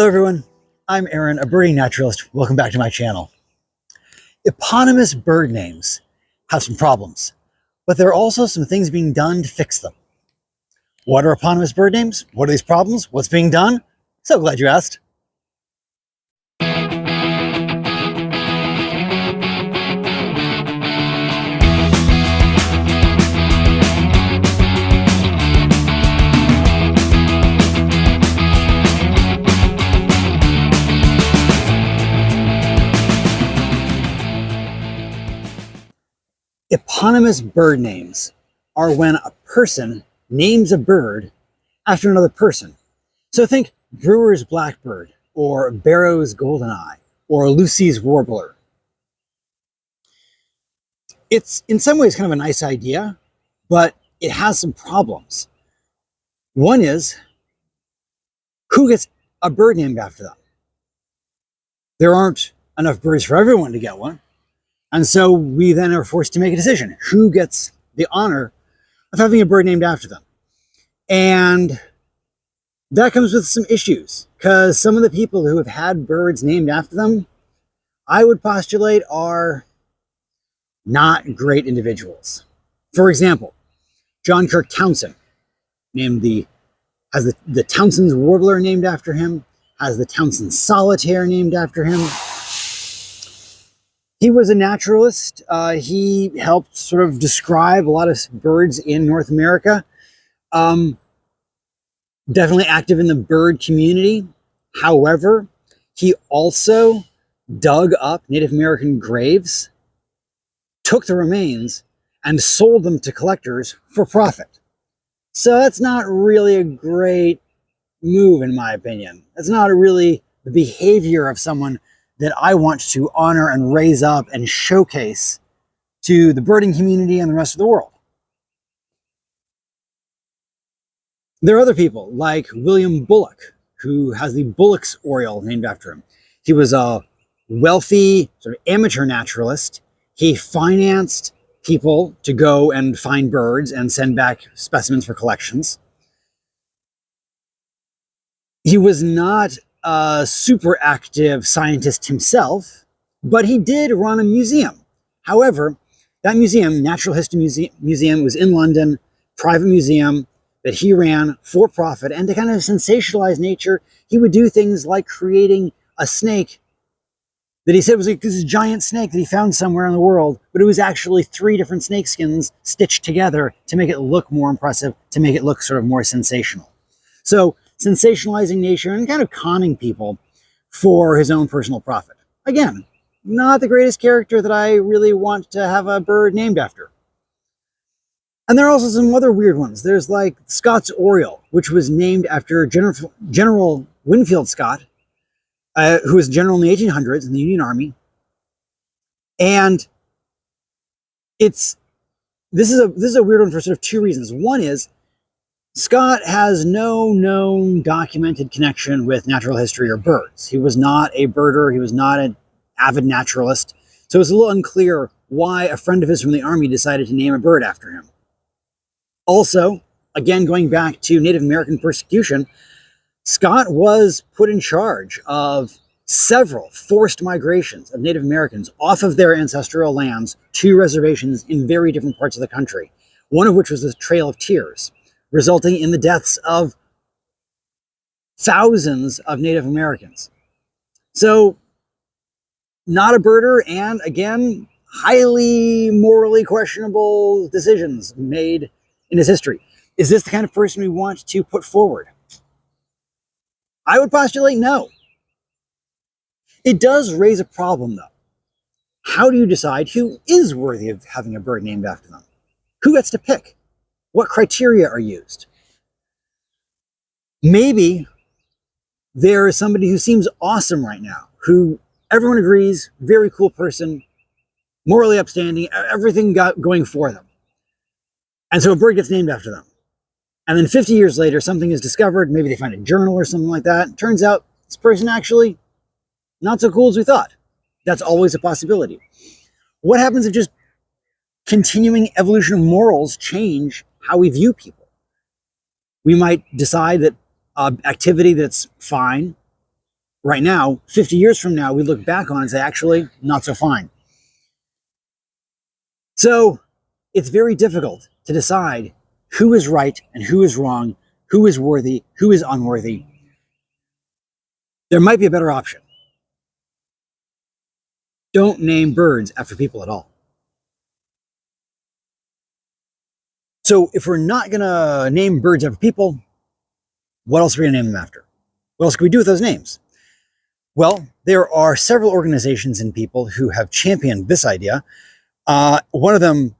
Hello everyone, I'm Aaron, a birding naturalist. Welcome back to my channel. Eponymous bird names have some problems, but there are also some things being done to fix them. What are eponymous bird names? What are these problems? What's being done? So glad you asked. Eponymous bird names are when a person names a bird after another person. So think Brewer's blackbird, or Barrow's goldeneye, or Lucy's warbler. It's in some ways kind of a nice idea, but it has some problems. One is, who gets a bird named after them? There aren't enough birds for everyone to get one. And so we then are forced to make a decision. Who gets the honor of having a bird named after them? And that comes with some issues, because some of the people who have had birds named after them, I would postulate, are not great individuals. For example, John Kirk Townsend has the Townsend's warbler named after him, has the Townsend solitaire named after him. He was a naturalist. He helped sort of describe a lot of birds in North America. Definitely active in the bird community. However, he also dug up Native American graves, took the remains, and sold them to collectors for profit. So that's not really a great move, in my opinion. That's not really the behavior of someone that I want to honor and raise up and showcase to the birding community and the rest of the world. There are other people like William Bullock, who has the Bullock's Oriole named after him. He was a wealthy sort of amateur naturalist. He financed people to go and find birds and send back specimens for collections. He was not a super active scientist himself, but he did run a museum. However, that museum, Natural History Museum, was in London, private museum that he ran for profit, and to kind of sensationalize nature, he would do things like creating a snake that he said was like this giant snake that he found somewhere in the world, but it was actually 3 different snake skins stitched together to make it look more impressive, to make it look sort of more sensational. So sensationalizing nature and kind of conning people for his own personal profit. Again, not the greatest character that I really want to have a bird named after. And there are also some other weird ones. There's like Scott's Oriole, which was named after General Winfield Scott, who was general in the 1800s in the Union Army. And this is a weird one for sort of 2 reasons. One is, Scott has no known documented connection with natural history or birds. He was not a birder. He was not an avid naturalist. So it's a little unclear why a friend of his from the Army decided to name a bird after him. Also, again, going back to Native American persecution, Scott was put in charge of several forced migrations of Native Americans off of their ancestral lands to reservations in very different parts of the country, one of which was the Trail of Tears, resulting in the deaths of thousands of Native Americans. So, not a birder, and again, highly morally questionable decisions made in his history. Is this the kind of person we want to put forward? I would postulate no. It does raise a problem, though. How do you decide who is worthy of having a bird named after them? Who gets to pick? What criteria are used? Maybe there is somebody who seems awesome right now, who everyone agrees, very cool person, morally upstanding, everything got going for them. And so a bird gets named after them. And then 50 years later, something is discovered. Maybe they find a journal or something like that. Turns out this person actually not so cool as we thought. That's always a possibility. What happens if just continuing evolution of morals change how we view people? We might decide that activity that's fine Right now, 50 years from now, we look back on it and say, actually, not so fine. So it's very difficult to decide who is right and who is wrong, who is worthy, who is unworthy. There might be a better option. Don't name birds after people at all. So if we're not going to name birds after people, what else are we going to name them after? What else can we do with those names? Well, there are several organizations and people who have championed this idea. One of the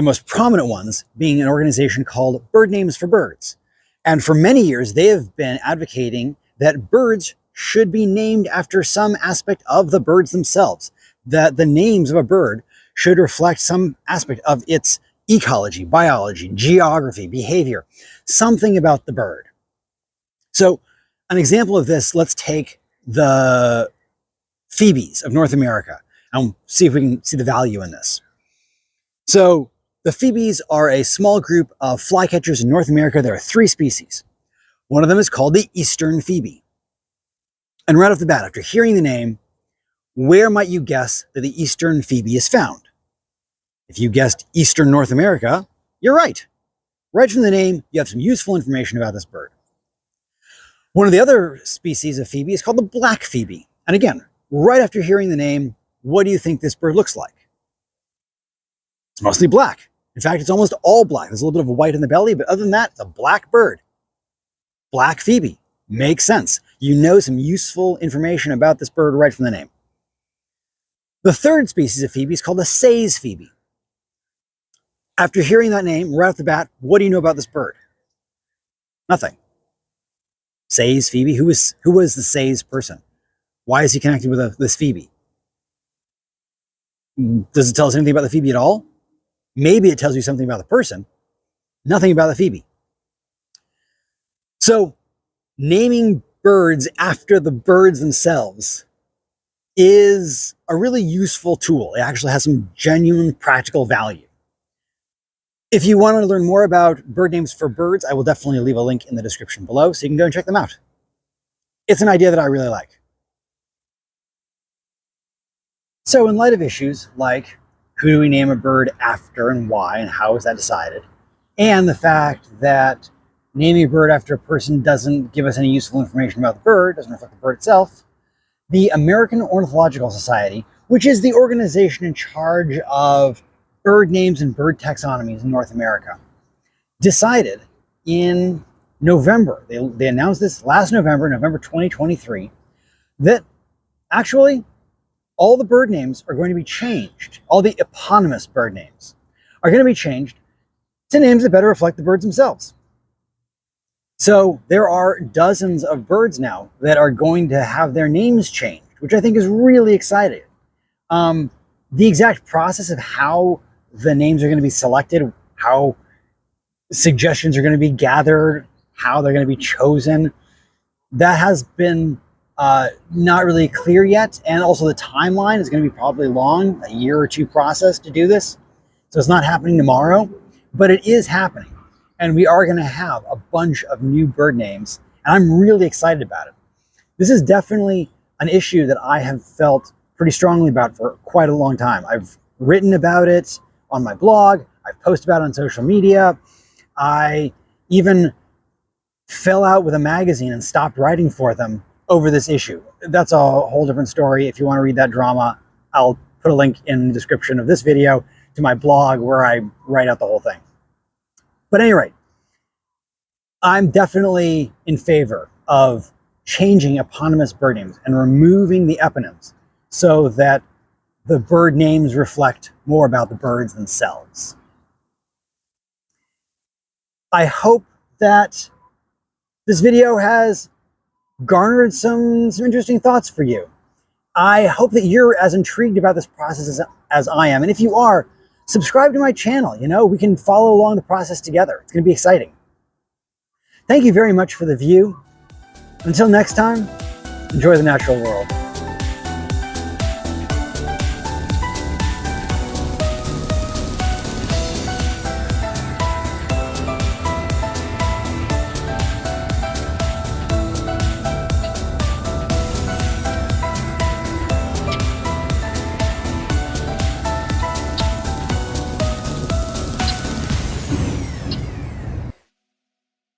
most prominent ones being an organization called Bird Names for Birds. And for many years, they have been advocating that birds should be named after some aspect of the birds themselves, that the names of a bird should reflect some aspect of its ecology, biology, geography, behavior, something about the bird. So an example of this, let's take the phoebes of North America and see if we can see the value in this. So the phoebes are a small group of flycatchers in North America. There are 3 species. One of them is called the eastern phoebe. And right off the bat, after hearing the name, where might you guess that the eastern phoebe is found? If you guessed eastern North America, you're right. Right from the name, you have some useful information about this bird. One of the other species of phoebe is called the black phoebe. And again, right after hearing the name, what do you think this bird looks like? It's mostly black. In fact, it's almost all black. There's a little bit of white in the belly, but other than that, it's a black bird. Black phoebe. Makes sense. You know some useful information about this bird right from the name. The third species of phoebe is called the Say's phoebe. After hearing that name, right off the bat, what do you know about this bird? Nothing. Say's phoebe? Who was the Say's person? Why is he connected with this phoebe? Does it tell us anything about the phoebe at all? Maybe it tells you something about the person. Nothing about the phoebe. So, naming birds after the birds themselves is a really useful tool. It actually has some genuine practical value. If you want to learn more about bird names for birds, I will definitely leave a link in the description below so you can go and check them out. It's an idea that I really like. So in light of issues like who do we name a bird after and why and how is that decided, and the fact that naming a bird after a person doesn't give us any useful information about the bird, doesn't reflect the bird itself, the American Ornithological Society, which is the organization in charge of bird names and bird taxonomies in North America, decided in November, they announced this last November 2023, that actually all the bird names are going to be changed. All the eponymous bird names are going to be changed to names that better reflect the birds themselves. So there are dozens of birds now that are going to have their names changed, which I think is really exciting. The exact process of how the names are going to be selected, how suggestions are going to be gathered, how they're going to be chosen, that has been not really clear yet. And also the timeline is going to be probably long, a year or 2 process to do this. So it's not happening tomorrow, but it is happening. And we are going to have a bunch of new bird names. And I'm really excited about it. This is definitely an issue that I have felt pretty strongly about for quite a long time. I've written about it on my blog. I've posted about it on social media. I even fell out with a magazine and stopped writing for them over this issue. That's a whole different story. If you want to read that drama, I'll put a link in the description of this video to my blog where I write out the whole thing. But at any rate, I'm definitely in favor of changing eponymous bird names and removing the eponyms so that the bird names reflect more about the birds themselves. I hope that this video has garnered some interesting thoughts for you. I hope that you're as intrigued about this process as I am. And if you are, subscribe to my channel. You know, we can follow along the process together. It's going to be exciting. Thank you very much for the view. Until next time, enjoy the natural world.